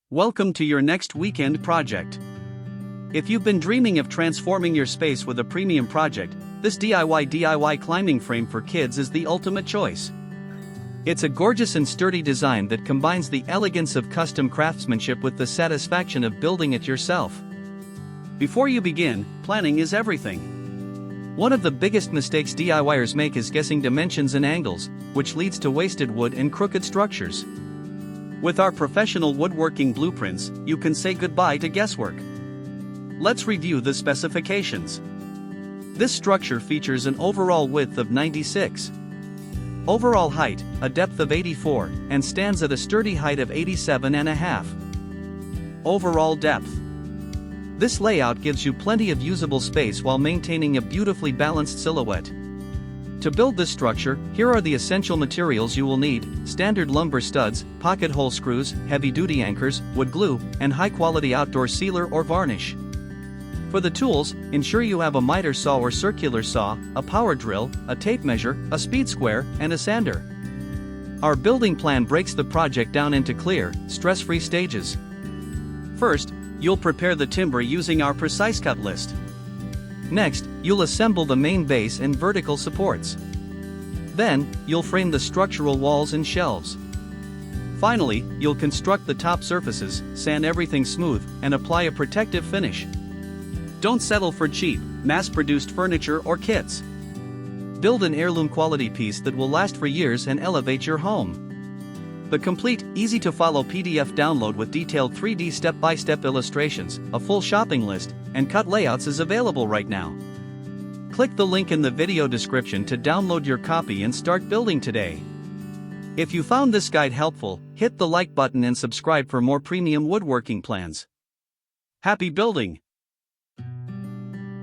Welcome to your next weekend project. If you've been dreaming of transforming your space with a premium project, this DIY climbing frame for kids is the ultimate choice. It's a gorgeous and sturdy design that combines the elegance of custom craftsmanship with the satisfaction of building it yourself. Before you begin, planning is everything. One of the biggest mistakes DIYers make is guessing dimensions and angles, which leads to wasted wood and crooked structures. With our professional woodworking blueprints, you can say goodbye to guesswork. Let's review the specifications. This structure features an overall width of 96. Overall height, a depth of 84, and stands at a sturdy height of 87.5. Overall depth. This layout gives you plenty of usable space while maintaining a beautifully balanced silhouette. To build this structure, here are the essential materials you will need: standard lumber studs, pocket hole screws, heavy-duty anchors, wood glue, and high-quality outdoor sealer or varnish. For the tools, ensure you have a miter saw or circular saw, a power drill, a tape measure, a speed square, and a sander. Our building plan breaks the project down into clear, stress-free stages. First, you'll prepare the timber using our precise cut list. Next, you'll assemble the main base and vertical supports. Then, you'll frame the structural walls and shelves. Finally, you'll construct the top surfaces, sand everything smooth, and apply a protective finish. Don't settle for cheap, mass-produced furniture or kits. Build an heirloom quality piece that will last for years and elevate your home. The complete, easy-to-follow PDF download with detailed 3D step-by-step illustrations, a full shopping list, and cut layouts is available right now. Click the link in the video description to download your copy and start building today. If you found this guide helpful, hit the like button and subscribe for more premium woodworking plans. Happy building!